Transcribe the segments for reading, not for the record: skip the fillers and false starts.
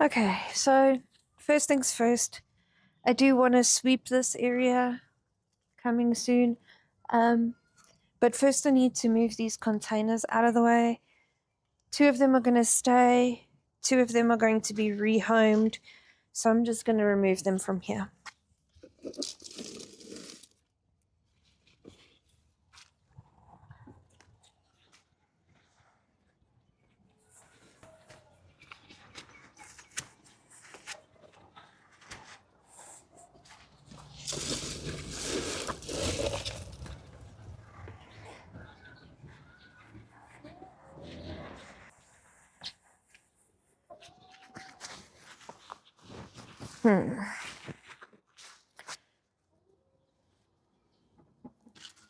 Okay, so first things first, I do want to sweep this area coming soon. But first I need to move these containers out of the way. 2 of them are going to stay, 2 of them are going to be rehomed, so I'm just going to remove them from here.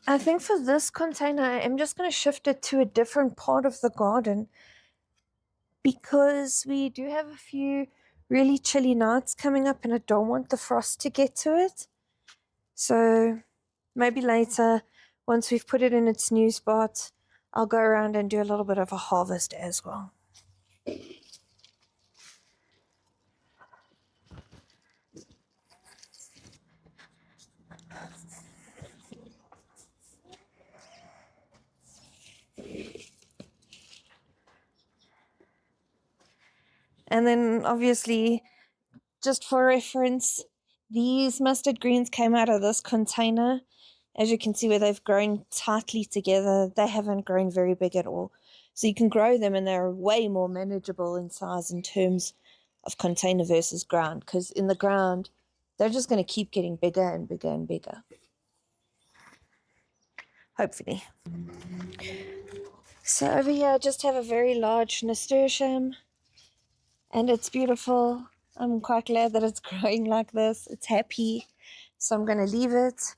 I think for this container, I'm just going to shift it to a different part of the garden because we do have a few really chilly nights coming up and I don't want the frost to get to it. So maybe later, once we've put it in its new spot, I'll go around and do a little bit of a harvest as well. And then obviously, just for reference, these mustard greens came out of this container. As you can see where they've grown tightly together, they haven't grown very big at all. So you can grow them and they're way more manageable in size in terms of container versus ground, because in the ground, they're just going to keep getting bigger and bigger and bigger. Hopefully. So over here I just have a very large nasturtium and it's beautiful. I'm quite glad that it's growing like this. It's happy, so I'm going to leave it.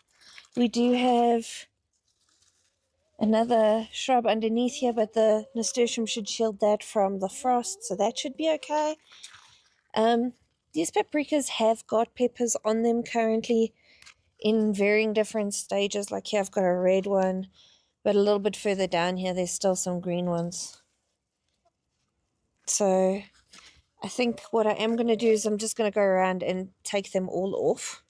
We do have another shrub underneath here, but the nasturtium should shield that from the frost, so that should be okay. These paprikas have got peppers on them currently in varying different stages. Like here I've got a red one, but a little bit further down here there's still some green ones. So I think what I am going to do is I'm just going to go around and take them all off.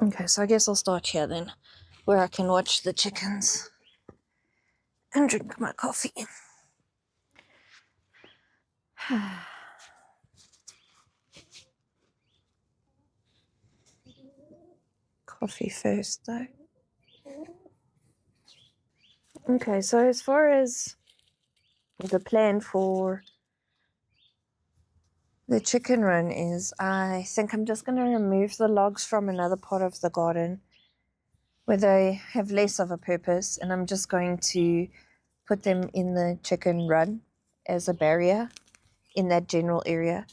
Okay, so I guess I'll start here then, where I can watch the chickens and drink my coffee. Coffee first though. Okay, so as far as the plan for the chicken run is, I think I'm just going to remove the logs from another part of the garden where they have less of a purpose, and I'm just going to put them in the chicken run as a barrier in that general area.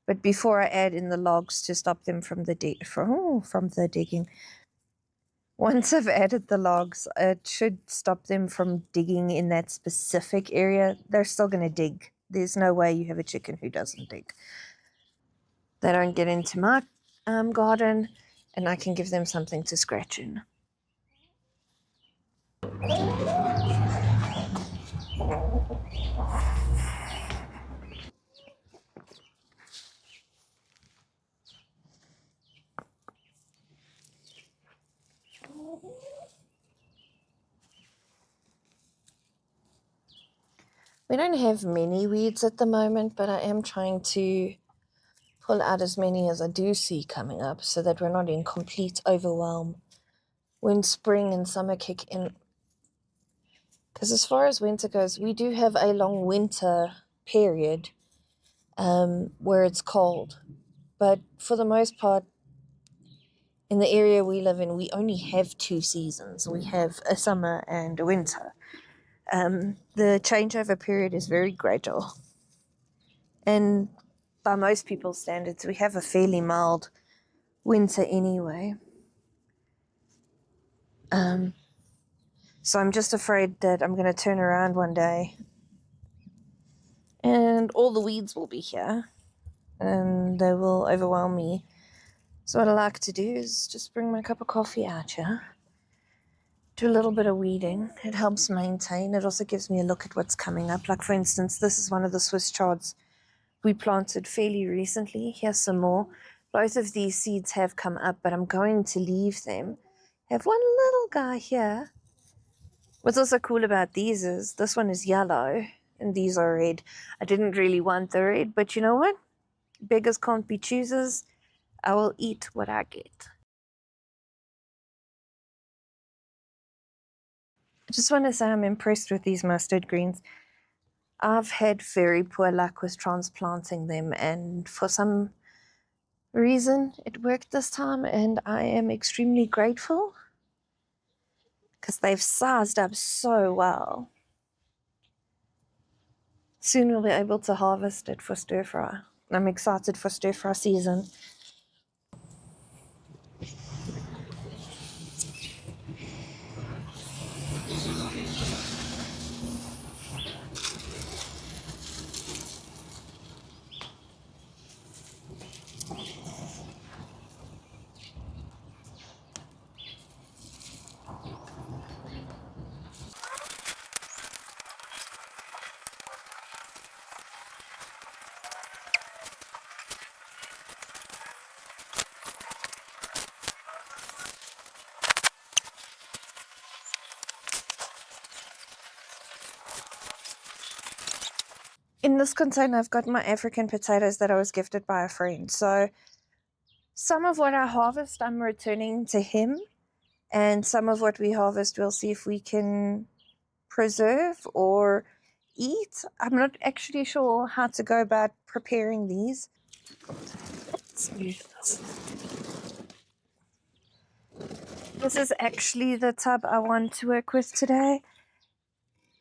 But before I add in the logs to stop them from the digging, once I've added the logs, it should stop them from digging in that specific area. They're still going to dig. There's no way you have a chicken who doesn't dig. They don't get into my garden, and I can give them something to scratch in. We don't have many weeds at the moment, but I am trying to pull out as many as I do see coming up so that we're not in complete overwhelm when spring and summer kick in. Because as far as winter goes, we do have a long winter period where it's cold. But for the most part, in the area we live in, we only have 2 seasons. We have a summer and a winter. The changeover period is very gradual. And by most people's standards, we have a fairly mild winter anyway. So I'm just afraid that I'm going to turn around one day and all the weeds will be here and they will overwhelm me. So what I like to do is just bring my cup of coffee out here, do a little bit of weeding. It helps maintain. It also gives me a look at what's coming up. Like, for instance, this is one of the Swiss chards we planted fairly recently. Here's some more. Both of these seeds have come up, but I'm going to leave them. I have one little guy here. What's also cool about these is this one is yellow and these are red. I didn't really want the red, but you know what? Beggars can't be choosers. I will eat what I get. I just want to say I'm impressed with these mustard greens. I've had very poor luck with transplanting them, and for some reason it worked this time, and I am extremely grateful because they've sized up so well. Soon we'll be able to harvest it for stir fry. I'm excited for stir fry season. In this container, I've got my African potatoes that I was gifted by a friend. So some of what I harvest, I'm returning to him. And some of what we harvest, we'll see if we can preserve or eat. I'm not actually sure how to go about preparing these. This is actually the tub I want to work with today.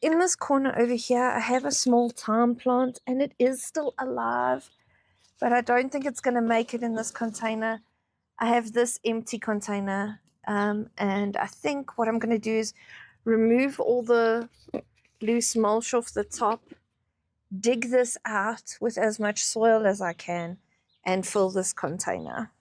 In this corner over here, I have a small thyme plant and it is still alive, but I don't think it's going to make it in this container. I have this empty container, and I think what I'm going to do is remove all the loose mulch off the top, dig this out with as much soil as I can, and fill this container.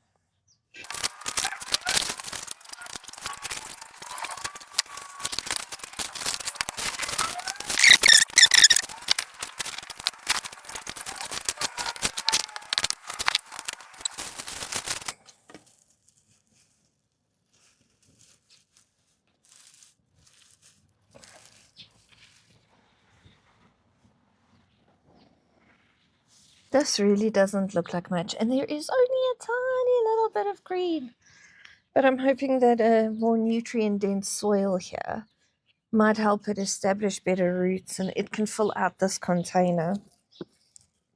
This really doesn't look like much, and there is only a tiny little bit of green. But I'm hoping that a more nutrient-dense soil here might help it establish better roots, and it can fill out this container.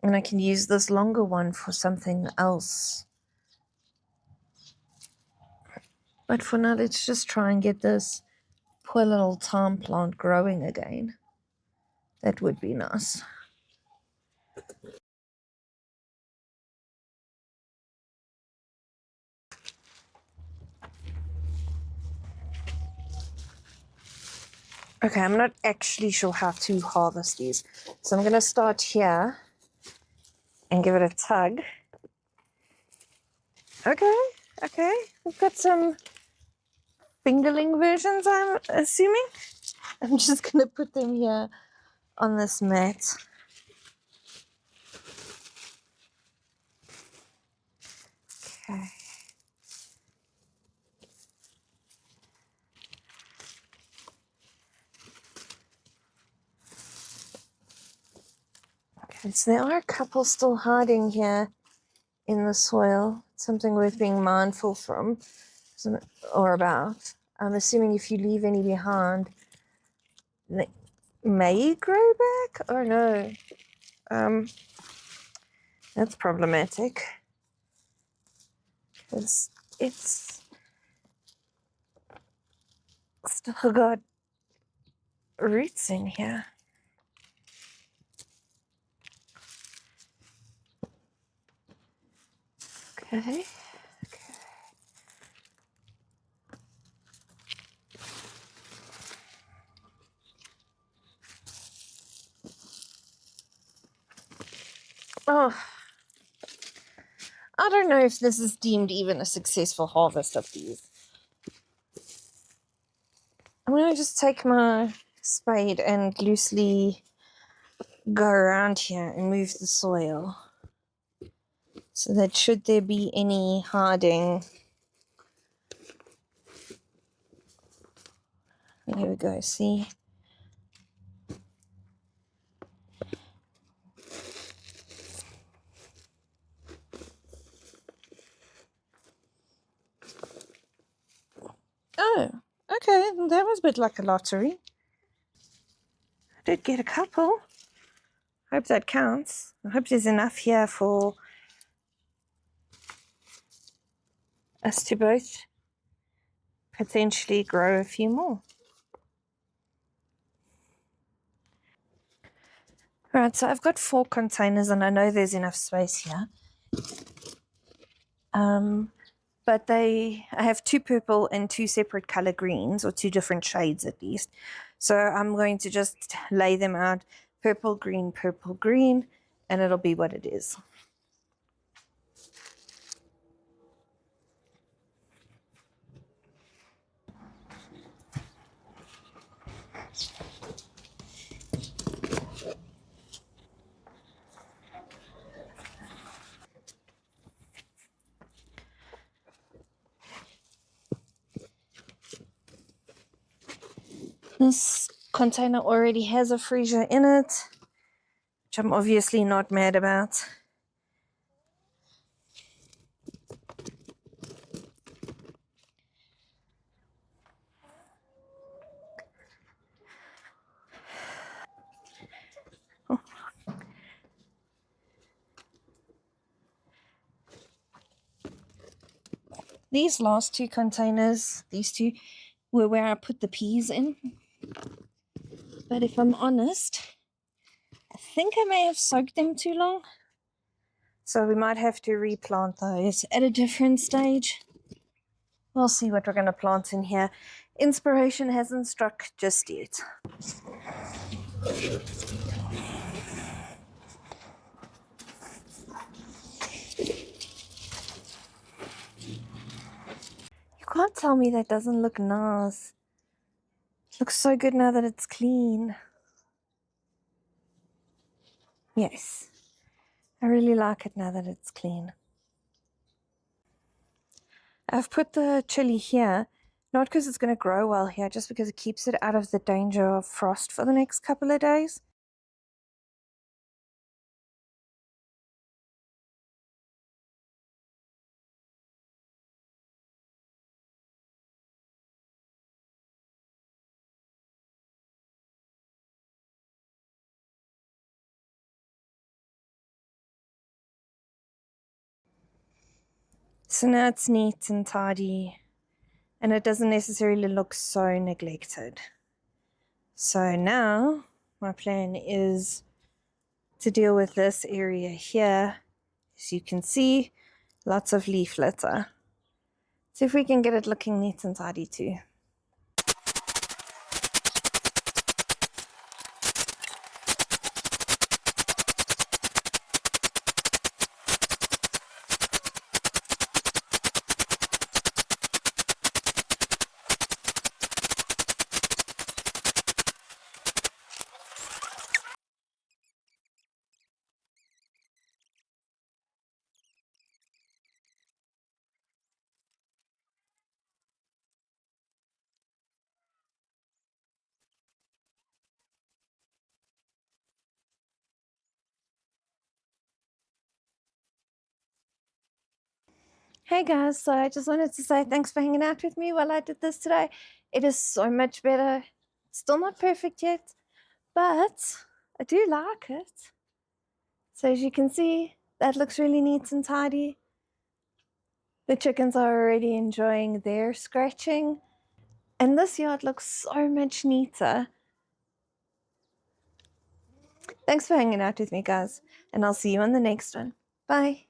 And I can use this longer one for something else. But for now, let's just try and get this poor little thyme plant growing again. That would be nice. Okay, I'm not actually sure how to harvest these. So I'm going to start here and give it a tug. Okay. We've got some fingerling versions, I'm assuming. I'm just going to put them here on this mat. Okay. So there are a couple still hiding here in the soil. Something worth being mindful from or about. I'm assuming if you leave any behind, they may grow back or no. That's problematic because it's still got roots in here. Okay. Oh, I don't know if this is deemed even a successful harvest of these. I'm going to just take my spade and loosely go around here and move the soil so that should there be any hiding. There we go, see? Oh, okay, that was a bit like a lottery. I did get a couple. Hope that counts. I hope there's enough here for us to both potentially grow a few more. Right, so I've got 4 containers and I know there's enough space here. But I have 2 purple and 2 separate color greens, or 2 different shades at least. So I'm going to just lay them out purple, green, and it'll be what it is. This container already has a freezer in it, which I'm obviously not mad about. Oh. These last 2 containers, these 2, were where I put the peas in. But if I'm honest, I think I may have soaked them too long. So we might have to replant those at a different stage. We'll see what we're going to plant in here. Inspiration hasn't struck just yet. You can't tell me that doesn't look nice. It looks so good now that it's clean. Yes, I really like it now that it's clean. I've put the chili here, not because it's going to grow well here, just because it keeps it out of the danger of frost for the next couple of days. So now it's neat and tidy, and it doesn't necessarily look so neglected. So now my plan is to deal with this area here. As you can see, lots of leaf litter. See if we can get it looking neat and tidy too. Hey guys, so I just wanted to say thanks for hanging out with me while I did this today. It is so much better. It's still not perfect yet, but I do like it. So as you can see, that looks really neat and tidy. The chickens are already enjoying their scratching, and this yard looks so much neater. Thanks for hanging out with me, guys, and I'll see you on the next one. Bye.